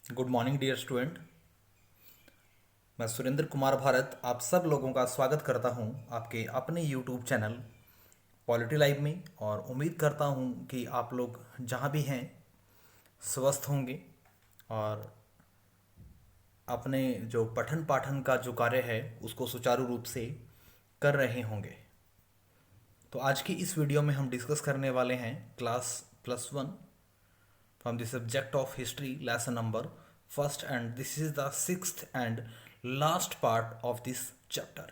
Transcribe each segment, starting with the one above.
Good morning dear student. मैं सुरेंद्र कुमार भारत आप सब लोगों का स्वागत करता हूं आपके अपने यूट्यूब चैनल पॉलिटी लाइव में। और उम्मीद करता हूं कि आप लोग जहां भी हैं स्वस्थ होंगे और अपने जो पठन पाठन का जो कार्य है उसको सुचारू रूप से कर रहे होंगे। तो आज की इस वीडियो में हम डिस्कस करने वाले हैं class +1 from the subject of history lesson number first, and this is the sixth and last part of this chapter.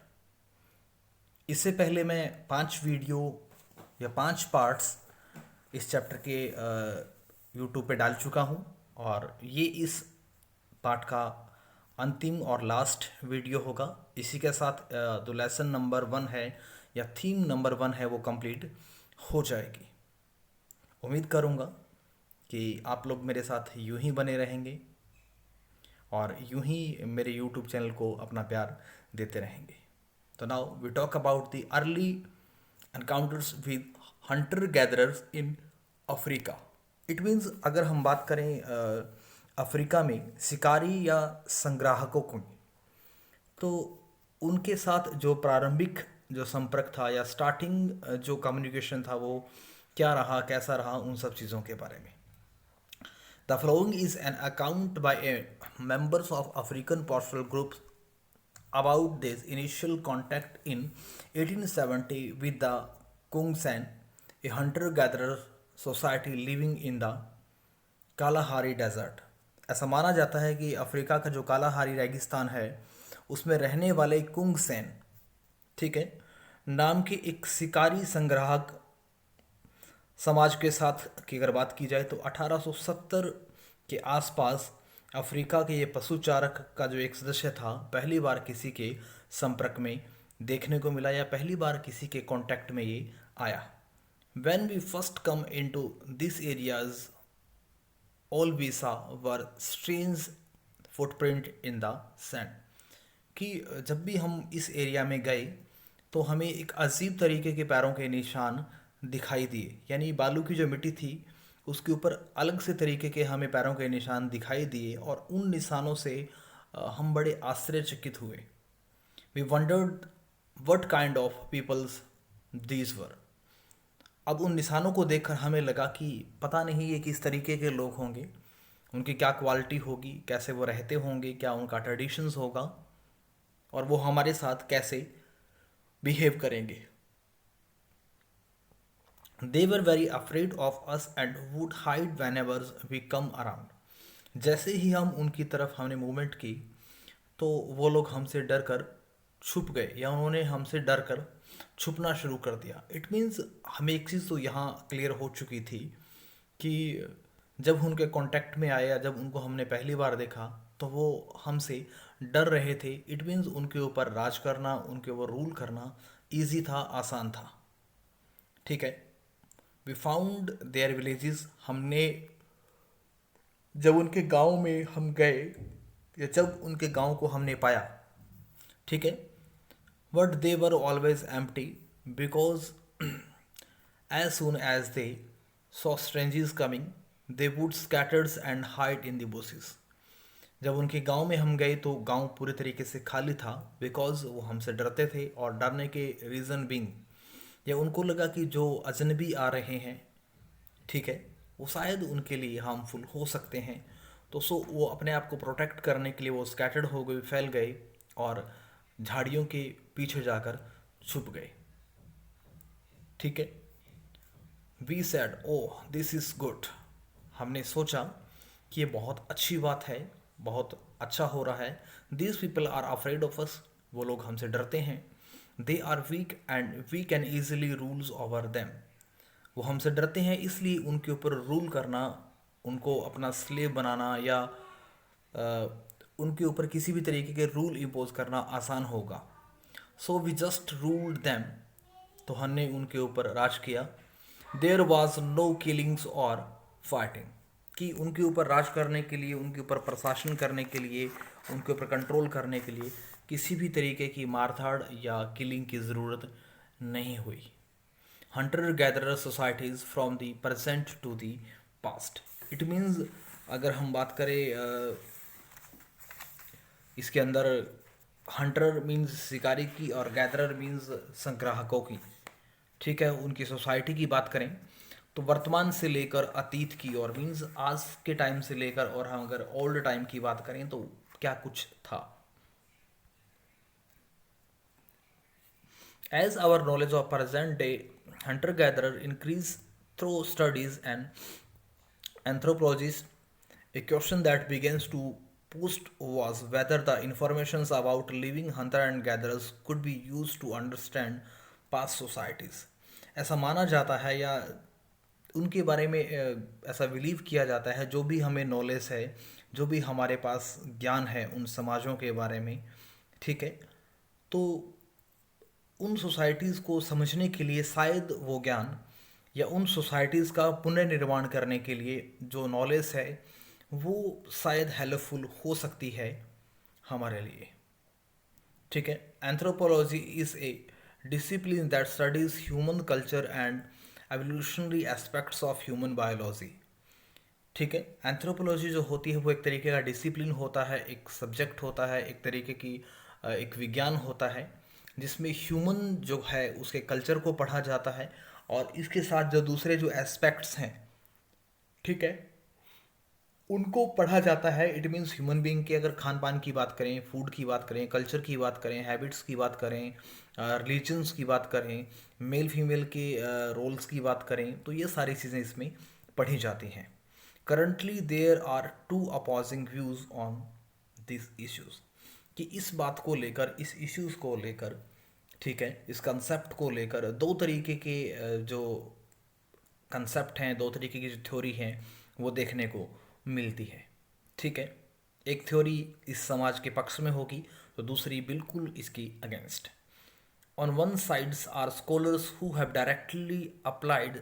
इससे पहले मैं 5 वीडियो या 5 पार्ट्स इस चैप्टर के यूट्यूब पे डाल चुका हूँ और ये इस पार्ट का अंतिम और लास्ट वीडियो होगा। इसी के साथ जो लेसन नंबर 1 है या थीम नंबर 1 है वो कंप्लीट हो जाएगी। उम्मीद करूँगा कि आप लोग मेरे साथ यूं ही बने रहेंगे और यूं ही मेरे यूट्यूब चैनल को अपना प्यार देते रहेंगे। तो now we talk about the early encounters with hunter gatherers in Africa. It means अगर हम बात करें अफ्रीका में शिकारी या संग्राहकों को, तो उनके साथ जो प्रारंभिक जो संपर्क था या स्टार्टिंग जो कम्युनिकेशन था वो क्या रहा, कैसा रहा, उन सब चीज़ों के बारे में। The following is an account by members of African pastoral groups about this initial contact in 1870 with the Kungsan, a hunter-gatherer society living in the Kalahari desert. ऐसा माना जाता है कि अफ्रीका का जो कालाहारी रेगिस्तान है उसमें रहने वाले कुंगसेन, ठीक है, नाम के एक शिकारी संग्राहक समाज के साथ की अगर बात की जाए तो 1870 के आसपास अफ्रीका के ये पशुचारक का जो एक सदस्य था पहली बार किसी के संपर्क में देखने को मिला या पहली बार किसी के कांटेक्ट में ये आया। When we first come into these areas, all we saw were strange footprint in the sand। कि जब भी हम इस एरिया में गए तो हमें एक अजीब तरीके के पैरों के निशान दिखाई दिए, यानी बालू की जो मिट्टी थी उसके ऊपर अलग से तरीके के हमें पैरों के निशान दिखाई दिए और उन निशानों से हम बड़े आश्चर्यचकित हुए। We wondered what kind of peoples these were. अब उन निशानों को देखकर हमें लगा कि पता नहीं ये किस तरीके के लोग होंगे, उनकी क्या क्वालिटी होगी, कैसे वो रहते होंगे, क्या उनका ट्रेडिशंस होगा और वो हमारे साथ कैसे बिहेव करेंगे। They were very afraid of us and would hide whenever we come around. जैसे ही हम उनकी तरफ हमने मूवमेंट की तो वो लोग हमसे डर कर छुप गए या उन्होंने हमसे डर कर छुपना शुरू कर दिया। इट मीन्स हमें एक चीज़ तो यहाँ क्लियर हो चुकी थी कि जब उनके कांटेक्ट में आए या जब उनको हमने पहली बार देखा तो वो हमसे डर रहे थे। इट मीन्स उनके ऊपर राज करना, उनके ऊपर रूल करना ईजी था, आसान था, ठीक है। We found their villages. हमने जब उनके गांव में हम गए या जब उनके गांव को हमने पाया, ठीक है, but they were always empty because as soon as they saw strangers coming they would scatters and hide in the bushes. जब उनके गांव में हम गए तो गांव पूरे तरीके से खाली था बिकॉज वो हमसे डरते थे और डरने के रीज़न बिंग या उनको लगा कि जो अजनबी आ रहे हैं, ठीक है, वो शायद उनके लिए हार्मफुल हो सकते हैं। तो वो अपने आप को प्रोटेक्ट करने के लिए वो स्कैटर्ड हो गए, फैल गए और झाड़ियों के पीछे जाकर छुप गए, ठीक है। We said oh this is good. हमने सोचा कि ये बहुत अच्छी बात है, बहुत अच्छा हो रहा है। These people are afraid of us. वो लोग हमसे डरते हैं। They are weak and we can easily rules over them. वो हमसे डरते हैं इसलिए उनके ऊपर रूल करना, उनको अपना स्लेव बनाना या उनके ऊपर किसी भी तरीके के रूल इम्पोज करना आसान होगा। So we just ruled them. तो हमने उनके ऊपर राज किया। देयर वॉज नो किलिंग्स और फाइटिंग। कि उनके ऊपर राज करने के लिए, उनके ऊपर प्रशासन करने के लिए, उनके ऊपर कंट्रोल करने के लिए किसी भी तरीके की मारधाड़ या किलिंग की ज़रूरत नहीं हुई। hunter gatherer societies from the present to the past। It means अगर हम बात करें इसके अंदर हंटर मीन्स शिकारी की और गैदरर मीन्स संग्राहकों की, ठीक है, उनकी सोसाइटी की बात करें तो वर्तमान से लेकर अतीत की और मीन्स आज के टाइम से लेकर, और हम अगर ओल्ड टाइम की बात करें तो क्या कुछ था। As our knowledge of present day hunter gatherer increase through studies and anthropologists, a question that begins to post was whether the informations about living hunter and gatherers could be used to understand past societies. ऐसा माना जाता है या उनके बारे में ऐसा believe किया जाता है, जो भी हमें नॉलेज है, जो भी हमारे पास ज्ञान है उन समाजों के बारे में, ठीक है, तो उन सोसाइटीज़ को समझने के लिए शायद वो ज्ञान या उन सोसाइटीज़ का पुनर्निर्माण करने के लिए जो नॉलेज है वो शायद हेल्पफुल हो सकती है हमारे लिए, ठीक है। Anthropology is a discipline that studies human culture and evolutionary aspects of human biology, ठीक है। एंथ्रोपोलॉजी जो होती है वो एक तरीके का डिसिप्लिन होता है, एक सब्जेक्ट होता है, एक तरीके की एक विज्ञान होता है जिसमें ह्यूमन जो है उसके कल्चर को पढ़ा जाता है और इसके साथ जो दूसरे जो एस्पेक्ट्स हैं, ठीक है, उनको पढ़ा जाता है। इट मीन्स ह्यूमन बीइंग के अगर खान पान की बात करें, फूड की बात करें, कल्चर की बात करें, हैबिट्स की बात करें, रिलीजन्स की बात करें, मेल फीमेल के रोल्स की बात करें, तो ये सारी चीज़ें इसमें पढ़ी जाती हैं। Currently there are two opposing views on this issues, कि इस बात को लेकर, इस इश्यूज़ को लेकर, ठीक है, इस कंसेप्ट को लेकर दो तरीके के जो कंसेप्ट हैं, दो तरीके की जो थ्योरी हैं वो देखने को मिलती है, ठीक है। एक थ्योरी इस समाज के पक्ष में होगी तो दूसरी बिल्कुल इसकी against. On one sides are scholars who have directly applied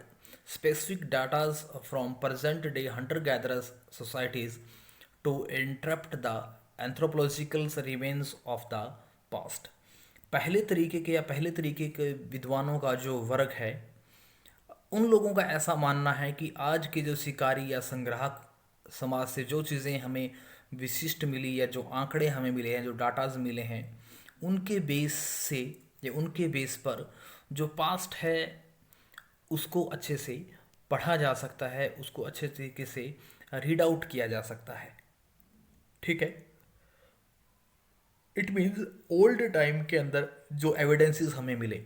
specific data from present day hunter gatherers societies to interpret the anthropological remains of the past। पहले तरीके के या पहले तरीके के विद्वानों का जो वर्ग है, उन लोगों का ऐसा मानना है कि आज के जो शिकारी या संग्राहक समाज से जो चीज़ें हमें विशिष्ट मिली या जो आंकड़े हमें मिले हैं, जो डाटाज मिले हैं, उनके बेस से या उनके बेस पर जो पास्ट है उसको अच्छे से पढ़ा जा सकता है, उसको अच्छे तरीके से रीड आउट किया जा सकता है, ठीक है। इट मीन्स ओल्ड टाइम के अंदर जो एविडेंसेस हमें मिले,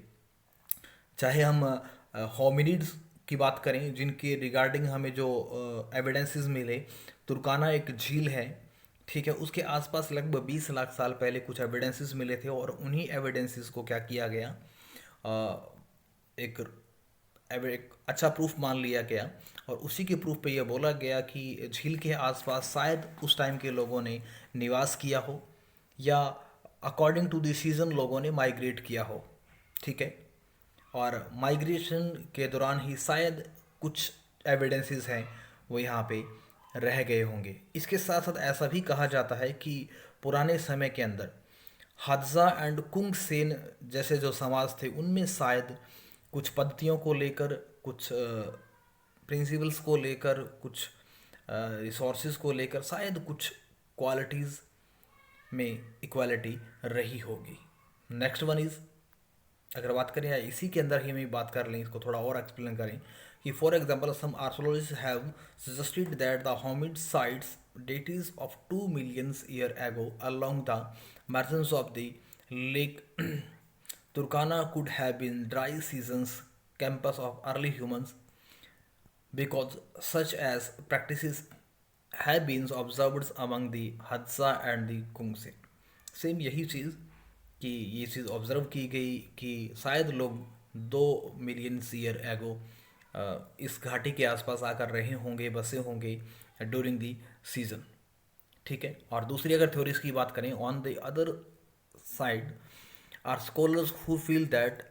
चाहे हम होमिनिड्स की बात करें जिनके रिगार्डिंग हमें जो एविडेंसेस मिले, तुर्काना एक झील है, ठीक है, उसके आसपास लगभग 20 लाख साल पहले कुछ एविडेंसेस मिले थे और उन्हीं एविडेंसेस को क्या किया गया, एक एक अच्छा प्रूफ मान लिया गया और उसी के प्रूफ पे यह बोला गया कि झील के आसपास शायद उस टाइम के लोगों ने निवास किया हो या अकॉर्डिंग टू द सीजन लोगों ने माइग्रेट किया हो, ठीक है। और माइग्रेशन के दौरान ही शायद कुछ एविडेंसेस हैं वो यहाँ पे रह गए होंगे। इसके साथ साथ ऐसा भी कहा जाता है कि पुराने समय के अंदर हदजा एंड कुंग सेन जैसे जो समाज थे उनमें शायद कुछ पद्धतियों को लेकर, कुछ प्रिंसिपल्स को लेकर, कुछ रिसोर्सेज को लेकर शायद कुछ क्वालिटीज़ में इक्वालिटी रही होगी। नेक्स्ट वन इज़, अगर बात करें या इसी के अंदर ही हम बात कर लें, इसको थोड़ा और एक्सप्लेन करें कि for example some archaeologist have suggested that the hominid sites dates of 2 million years ago along the margins of the lake Turkana could have been dry seasons campus of early humans because such as practices have been observed among the Hadza and the Kungse। Same यही चीज़ कि ये चीज़ observe की गई कि शायद लोग 2 million years एगो इस घाटी के आसपास आकर रहे होंगे, बसे होंगे ड्यूरिंग दी सीज़न, ठीक है। और दूसरी अगर थ्योरीज की बात करें, on the other side are scholars who feel that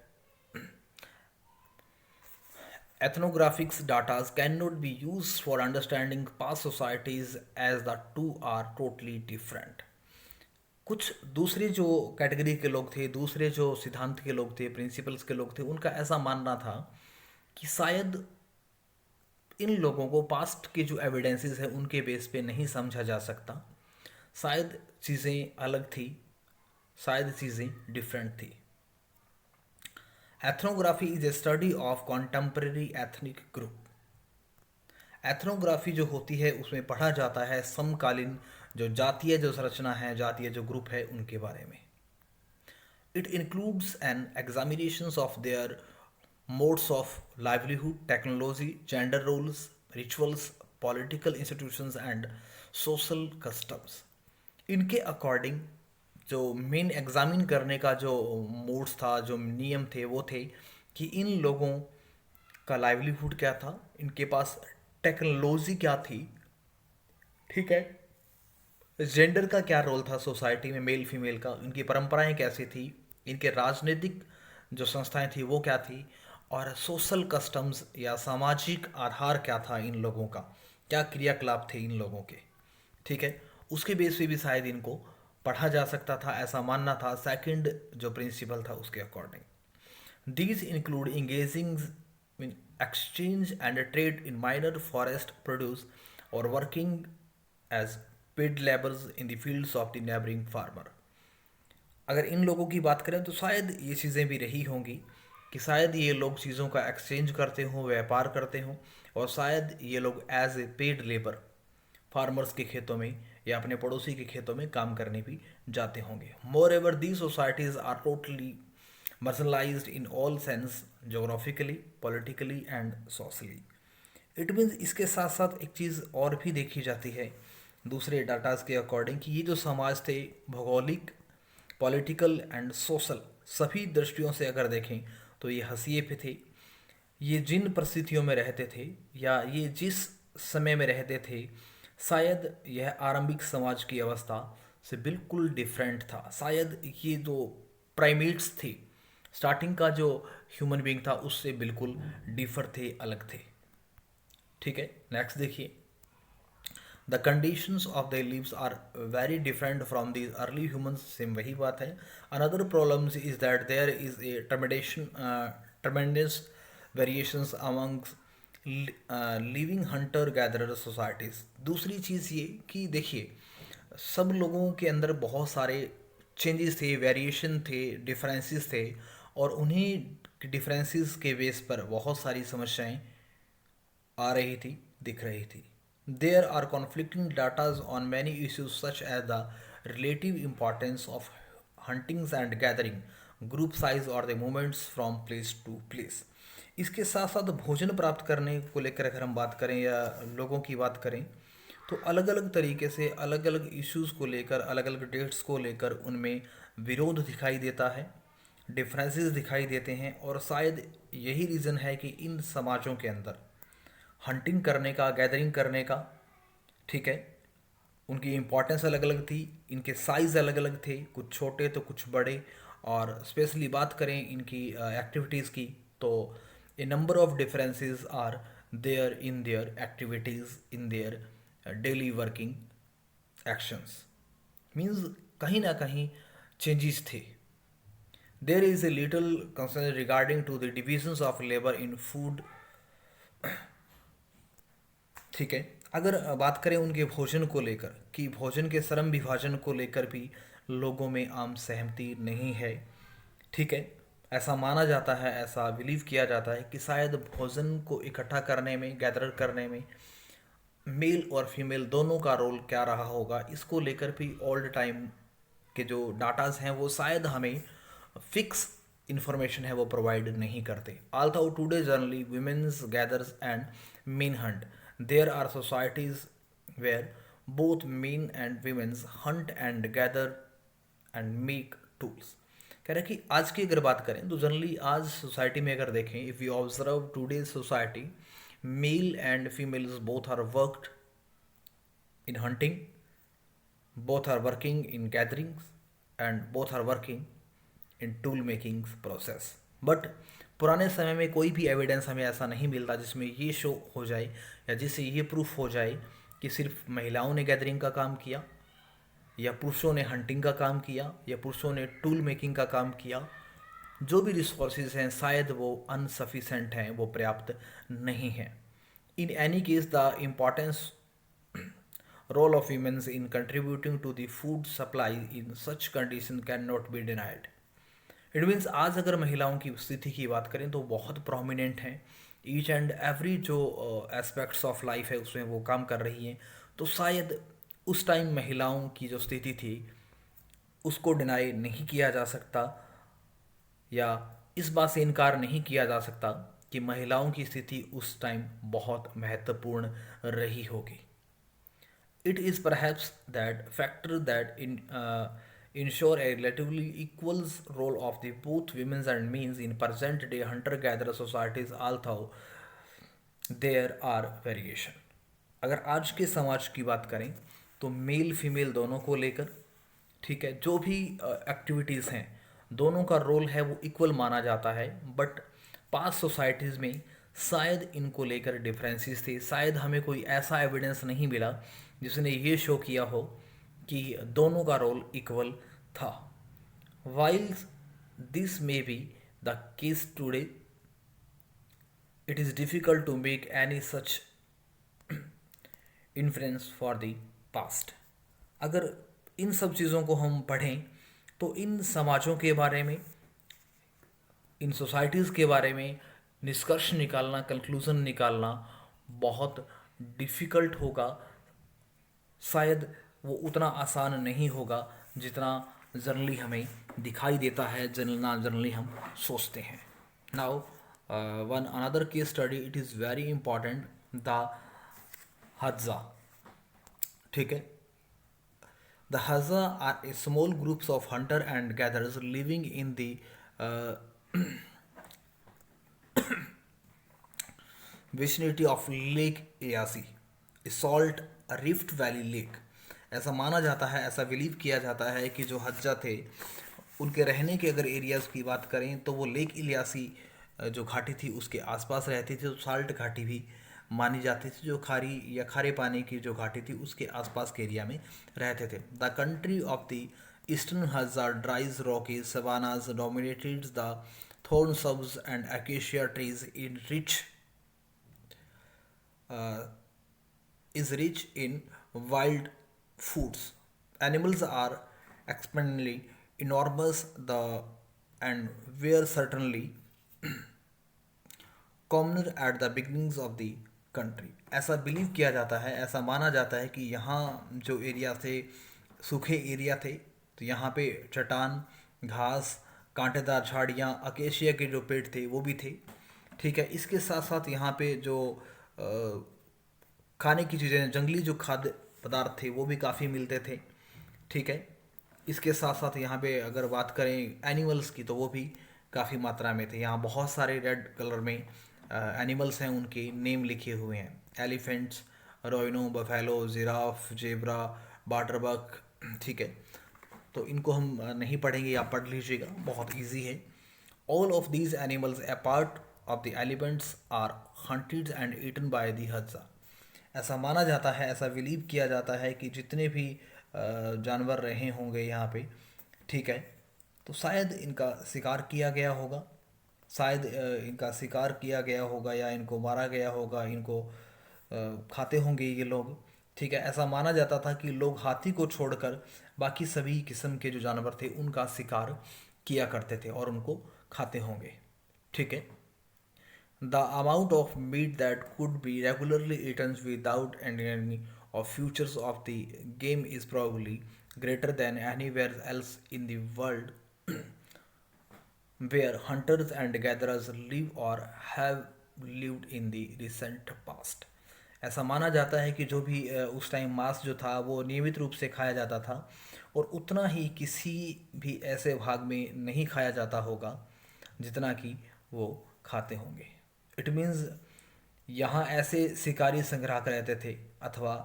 ethnographics data cannot be used for understanding past societies as the two are totally different। कुछ दूसरी जो कैटेगरी के लोग थे, दूसरे जो सिद्धांत के लोग थे, प्रिंसिपल्स के लोग थे, उनका ऐसा मानना था कि शायद इन लोगों को पास्ट के जो एविडेंसेस हैं उनके बेस पे नहीं समझा जा सकता। शायद चीज़ें अलग थी, शायद चीज़ें डिफरेंट थी। Ethnography is a study of contemporary ethnic group. Ethnography जो होती है उसमें पढ़ा जाता है समकालीन जो जातीय जो संरचना है, जातीय जो ग्रुप है, उनके बारे में। It includes an examinations of their modes of livelihood, technology, gender roles, rituals, political institutions and social customs. इनके अकॉर्डिंग जो मेन एग्जामिन करने का जो मोड्स था, जो नियम थे, वो थे कि इन लोगों का लाइवलीहुड क्या था, इनके पास टेक्नोलॉजी क्या थी, ठीक है, जेंडर का क्या रोल था सोसाइटी में, मेल फीमेल का, इनकी परंपराएं कैसी थी, इनके राजनीतिक जो संस्थाएं थी वो क्या थी, और सोशल कस्टम्स या सामाजिक आधार क्या था इन लोगों का, क्या क्रियाकलाप थे इन लोगों के, ठीक है। उसके बेस पे भी शायद इनको पढ़ा जा सकता था, ऐसा मानना था सेकंड जो प्रिंसिपल था उसके according. These include engaging in exchange and trade in minor forest produce और working as paid labours in the fields of the neighbouring farmer. अगर इन लोगों की बात करें तो शायद ये चीज़ें भी रही होंगी कि शायद ये लोग चीज़ों का एक्सचेंज करते हों, व्यापार करते हों, और शायद ये लोग as a paid labour farmers के खेतों में या अपने पड़ोसी के खेतों में काम करने भी जाते होंगे। Moreover the societies are totally marginalized in all sense, geographically, politically and socially. It means इसके साथ साथ एक चीज़ और भी देखी जाती है दूसरे डाटाज के अकॉर्डिंग कि ये जो समाज थे भौगोलिक, पॉलिटिकल एंड सोशल सभी दृष्टियों से अगर देखें तो ये हंसिए पे थे। ये जिन परिस्थितियों में रहते थे या ये जिस समय में रहते थे, शायद यह आरंभिक समाज की अवस्था से बिल्कुल डिफरेंट था। शायद ये जो प्राइमेट्स थे, स्टार्टिंग का जो ह्यूमन बीइंग था उससे बिल्कुल डिफर थे, अलग थे, ठीक है। नेक्स्ट देखिए, the conditions of the lives are very different from the early humans. Same वही बात है। Another problems is that there is a tremendous variations amongst living hunter gatherer societies. दूसरी चीज़ ये कि देखिए सब लोगों के अंदर बहुत सारे चेंजेस थे, वेरिएशन थे, डिफरेंसेस थे, और उन्हीं डिफरेंसेस के बेस पर बहुत सारी समस्याएं आ रही थी, दिख रही थी। There are conflicting datas on many issues such as the relative importance of huntings and gathering, group size और the movements from place to place. इसके साथ साथ भोजन प्राप्त करने को लेकर अगर हम बात करें या लोगों की बात करें तो अलग अलग तरीके से अलग अलग इश्यूज़ को लेकर, अलग अलग डेट्स को लेकर उनमें विरोध दिखाई देता है, डिफरेंसेस दिखाई देते हैं, और शायद यही रीज़न है कि इन समाजों के अंदर हंटिंग करने का, गैदरिंग करने का, ठीक है, उनकी इम्पोर्टेंस अलग अलग थी, इनके साइज़ अलग अलग थे, कुछ छोटे तो कुछ बड़े, और स्पेशली बात करें इनकी एक्टिविटीज़ की तो a number of differences are there in their activities, in their daily working actions. Means कहीं ना कहीं चेंजेस थे। There is a little concern regarding to the divisions of labour in food, ठीक है। अगर बात करें उनके भोजन को लेकर कि भोजन के श्रम विभाजन को लेकर भी लोगों में आम सहमति नहीं है, ठीक है। ऐसा माना जाता है, ऐसा बिलीव किया जाता है कि शायद भोजन को इकट्ठा करने में, गैदर करने में मेल और फीमेल दोनों का रोल क्या रहा होगा, इसको लेकर भी ओल्ड टाइम के जो डाटाज हैं वो शायद हमें फिक्स इंफॉर्मेशन है वो प्रोवाइड नहीं करते। Although today generally womens gathers and men hunt, there are societies where both men and womens hunt and gather and make tools. कह रहे हैं कि आज की अगर बात करें तो जनरली आज सोसाइटी में अगर देखें, if you observe today's society, male and females both are worked in hunting, both are working in gatherings and both are working in tool making process। But पुराने समय में कोई भी एविडेंस हमें ऐसा नहीं मिलता जिसमें ये शो हो जाए या जिससे ये प्रूफ हो जाए कि सिर्फ महिलाओं ने गैदरिंग का काम किया या पुरुषों ने हंटिंग का काम किया या पुरुषों ने टूल मेकिंग का काम किया। जो भी रिसोर्सेज हैं शायद वो अनसफिशेंट हैं, वो पर्याप्त नहीं हैं। In any case, the importance role of women in contributing to the food supply in such condition cannot be denied. It means आज अगर महिलाओं की स्थिति की बात करें तो बहुत प्रोमिनेंट हैं। ईच एंड एवरी जो एस्पेक्ट्स ऑफ लाइफ है उसमें वो काम कर रही हैं। तो शायद उस टाइम महिलाओं की जो स्थिति थी उसको डिनाई नहीं किया जा सकता, या इस बात से इनकार नहीं किया जा सकता कि महिलाओं की स्थिति उस टाइम बहुत महत्वपूर्ण रही होगी। It is perhaps that factor that ensure a relatively equal role of the both women's and men's in present day hunter-gatherer societies, although there are variation. अगर आज के समाज की बात करें तो मेल फीमेल दोनों को लेकर, ठीक है, जो भी एक्टिविटीज़ हैं दोनों का रोल है वो इक्वल माना जाता है। बट पास्ट सोसाइटीज़ में शायद इनको लेकर डिफरेंसेस थे। शायद हमें कोई ऐसा एविडेंस नहीं मिला जिसने ये शो किया हो कि दोनों का रोल इक्वल था। While this may be the case today, it is difficult to make any such influence for the past. अगर इन सब चीज़ों को हम पढ़ें तो इन समाजों के बारे में, इन सोसाइटीज़ के बारे में निष्कर्ष निकालना, कंक्लूज़न निकालना बहुत डिफ़िकल्ट होगा। शायद वो उतना आसान नहीं होगा जितना जनरली हमें दिखाई देता है, जनरली हम सोचते हैं। Now one another case study, it is very important, the Hadza. ठीक है, the Hadza are a small groups of hunter and gatherers living in the vicinity of Lake Eyasi, salt rift valley lake. ऐसा माना जाता है, ऐसा believe किया जाता है कि जो हज्जा थे उनके रहने के अगर एरियाज़ की बात करें तो वो लेक इलियासी जो घाटी थी उसके आसपास रहती थी। तो साल्ट घाटी भी मानी जाती थी, जो खारी या खारे पानी की जो घाटी थी उसके आसपास के एरिया में रहते थे। The country of the eastern Hadza dries rocky savannahs dominated the thorn shrubs and acacia trees in rich is rich in wild foods. Animals are extremely enormous, and were certainly commoner at the beginnings of the country. ऐसा believe किया जाता है, ऐसा माना जाता है कि यहाँ जो एरिया थे सूखे एरिया थे, तो यहाँ पे चट्टान, घास, कांटेदार झाड़ियाँ, अकेशिया के जो पेड़ थे वो भी थे। ठीक है, इसके साथ साथ यहाँ पे जो खाने की चीज़ें, जंगली जो खाद्य पदार्थ थे वो भी काफ़ी मिलते थे। ठीक है, इसके साथ साथ यहाँ पे अगर बात करें एनिमल्स की तो वो भी काफ़ी मात्रा में थे। यहाँ बहुत सारे रेड कलर में एनिमल्स हैं, उनके नेम लिखे हुए हैं। Elephants, rhino, buffalo, giraffe, zebra, waterbuck. ठीक है, तो इनको हम नहीं पढ़ेंगे, आप पढ़ लीजिएगा, बहुत इजी है। All of these animals a part of the elephants are hunted and eaten by the Hadza. ऐसा माना जाता है, ऐसा बिलीव किया जाता है कि जितने भी जानवर रहे होंगे यहाँ पे, ठीक है, तो शायद इनका शिकार किया गया होगा, शायद इनका शिकार किया गया होगा या इनको मारा गया होगा, इनको खाते होंगे ये लोग। ठीक है, ऐसा माना जाता था कि लोग हाथी को छोड़कर बाकी सभी किस्म के जो जानवर थे उनका शिकार किया करते थे और उनको खाते होंगे। ठीक है, the amount of meat that could be regularly eaten without any of features of the game is probably greater than anywhere else in the world where hunters and gatherers live or have lived in the recent past. ऐसा माना जाता है कि जो भी उस time मांस जो था वो नियमित रूप से खाया जाता था और उतना ही किसी भी ऐसे भाग में नहीं खाया जाता होगा जितना कि वो खाते होंगे। इट मीन्स यहाँ ऐसे शिकारी संग्राहक रहते थे अथवा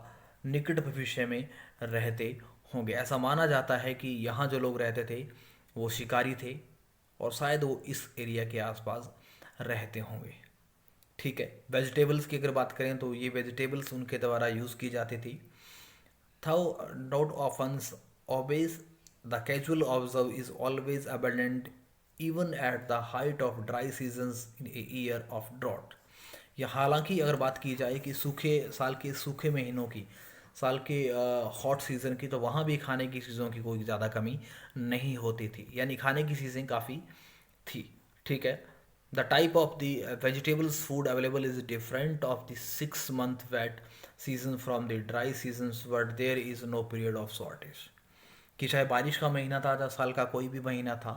निकट भविष्य में रहते होंगे। ऐसा माना जाता है कि यहाँ जो लोग रहते थे वो शिकारी थे और शायद वो इस एरिया के आसपास रहते होंगे। ठीक है, वेजिटेबल्स की अगर बात करें तो ये वेजिटेबल्स उनके द्वारा यूज़ की जाती थी। थाउ नॉट ऑफन्स always the casual observe is always abundant even at the height of dry seasons in a year of drought. या हालांकि अगर बात की जाए कि सूखे साल के सूखे महीनों की, साल के हॉट सीज़न की, तो वहाँ भी खाने की चीज़ों की कोई ज़्यादा कमी नहीं होती थी, यानी खाने की चीज़ें काफ़ी थी। ठीक है। The type of the vegetables food available is different of the 6 month wet season from the dry seasons, but there is no period of shortage. कि चाहे बारिश का महीना था या साल का कोई भी महीना था,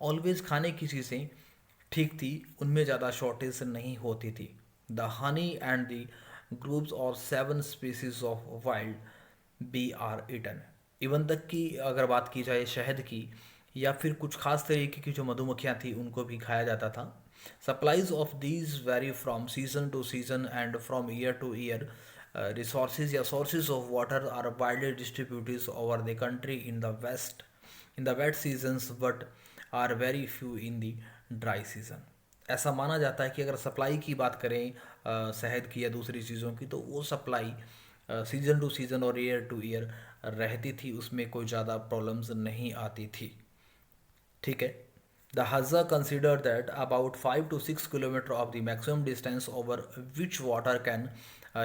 ऑलवेज खाने की चीज़ें ठीक थी, उनमें ज़्यादा शॉर्टेज नहीं होती थी। The honey and the groups और 7 species of wild bee are eaten. Even तक कि अगर बात की जाए शहद की या फिर कुछ खास तरीके की जो मधुमक्खियाँ थी, उनको भी खाया जाता था। Supplies of these very from season two season and from year two year. Resources या sources of water are widely distributed over the country in the wet seasons, but are very few in the dry season. ऐसा माना जाता है कि अगर supply की बात करें शहद की या दूसरी चीज़ों की, तो वो सप्लाई सीजन टू सीजन और ईयर टू ईयर रहती थी, उसमें कोई ज़्यादा प्रॉब्लम्स नहीं आती थी। ठीक है। The Hadza consider that about 5 to 6 kilometers of the maximum distance over which water can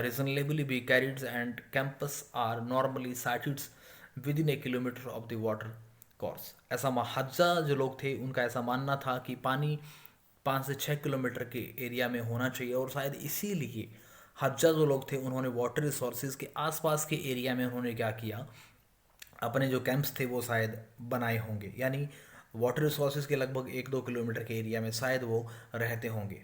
reasonably be carried, and campus are normally sited within a kilometer of the water course. ऐसा हज़ा जो लोग थे उनका ऐसा मानना था कि पानी 5 से 6 किलोमीटर के एरिया में होना चाहिए, और शायद इसीलिए हज़ा जो लोग थे उन्होंने वाटर रिसोर्सेज के आसपास के एरिया में उन्होंने क्या किया, अपने जो कैंप्स थे वो शायद बनाए होंगे, यानी वाटर रिसोर्सेज के लगभग 1-2 किलोमीटर के एरिया में शायद वो रहते होंगे।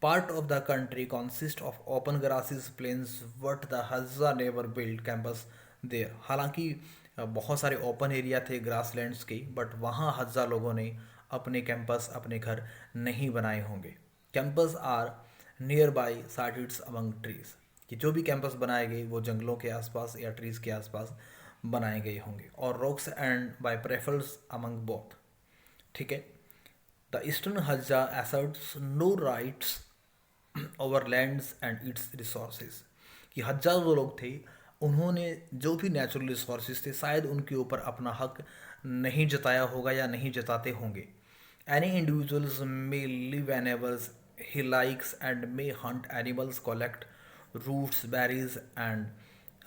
Part of the country consist of open grasses plains, but the Hadza never build campus there. हालांकि बहुत सारे ओपन एरिया थे ग्रासलैंड्स के, बट वहाँ हज़ा लोगों ने अपने कैंपस, अपने घर नहीं बनाए होंगे। Campus are near by sited among trees, कि जो भी कैंपस बनाए गए वो जंगलों के आसपास या ट्रीज़ के आसपास बनाए गए होंगे, और rocks and by preference among both. ठीक है। The eastern Hadza asserts no rights over lands and its resources, कि हज़ा जो लोग थे उन्होंने जो भी नेचुरल रिसोर्सेज थे शायद उनके ऊपर अपना हक नहीं जताया होगा या नहीं जताते होंगे। Any individuals may live an evers he likes and may hunt animals, collect roots, berries and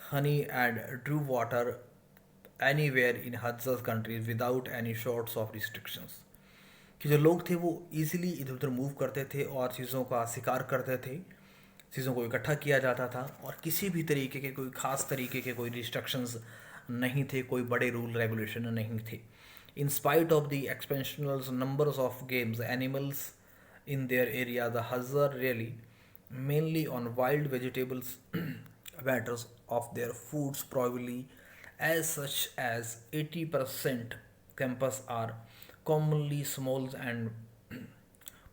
honey and drew water anywhere in Hadza's country without any sorts of restrictions। कि जो लोग थे वो इजीली इधर उधर मूव करते थे और चीज़ों का शिकार करते थे, चीज़ों को इकट्ठा किया जाता था, और किसी भी तरीके के कोई ख़ास तरीके के कोई रिस्ट्रिक्शंस नहीं थे, कोई बड़े रूल रेगुलेशन नहीं थे। In spite of the exceptional numbers of games animals in their area, the Hazar rely mainly on wild vegetables matters of their foods, probably as such as 80% campus are commonly small and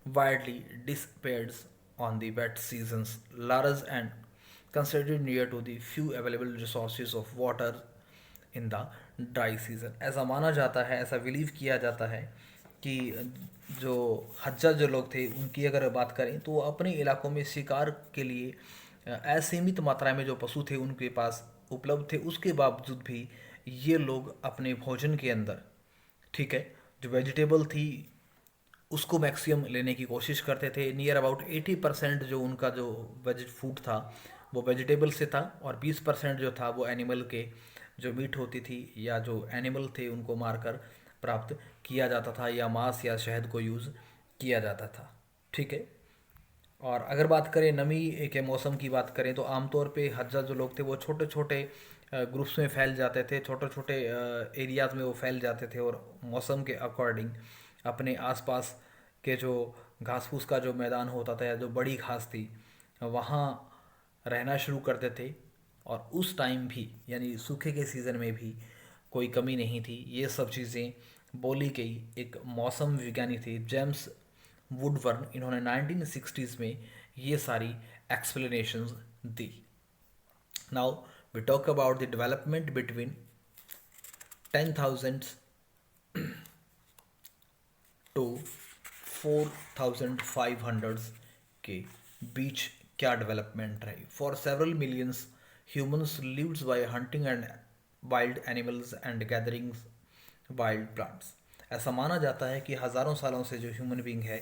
widely dispersed on the wet seasons, large and considered near to the few available resources of water in the dry season. ऐसा माना जाता है, ऐसा believe किया जाता है कि जो हज्जा जो लोग थे उनकी अगर बात करें तो वो अपने इलाकों में शिकार के लिए असीमित मात्रा में जो पशु थे उनके पास उपलब्ध थे, उसके बावजूद भी ये लोग अपने भोजन के अंदर, ठीक है, जो वेजिटेबल थी उसको मैक्सिमम लेने की कोशिश करते थे। नियर अबाउट 80% जो उनका जो वेज फूड था वो वेजिटेबल से था, और 20% जो था वो एनिमल के जो मीट होती थी या जो एनिमल थे उनको मारकर प्राप्त किया जाता था, या मांस या शहद को यूज़ किया जाता था। ठीक है। और अगर बात करें नमी के मौसम की बात करें तो आमतौर पे हज्जा जो लोग थे वो छोटे छोटे ग्रुप्स में फैल जाते थे, छोटे छोटे एरियाज़ में वो फैल जाते थे, और मौसम के अकॉर्डिंग अपने आसपास के जो घास फूस का जो मैदान होता था या जो बड़ी घास थी वहाँ रहना शुरू करते थे। और उस टाइम भी यानी सूखे के सीज़न में भी कोई कमी नहीं थी। ये सब चीज़ें बोली गई एक मौसम विज्ञानी थे जेम्स वुडवर्न, इन्होंने 1960s में ये सारी एक्सप्लेनेशंस दी। Now we talk about the development between 10,000 to 4,500 के बीच क्या डेवलपमेंट रही। For several millions humans lived by hunting and wild animals and gathering wild plants. ऐसा माना जाता है कि हज़ारों सालों से जो ह्यूमन बींग है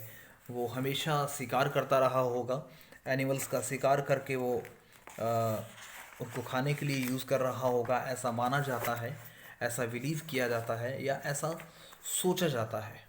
वो हमेशा शिकार करता रहा होगा एनिमल्स का शिकार करके वो उनको खाने के लिए यूज़ कर रहा होगा, ऐसा माना जाता है, ऐसा बिलीव किया जाता है या ऐसा सोचा जाता है।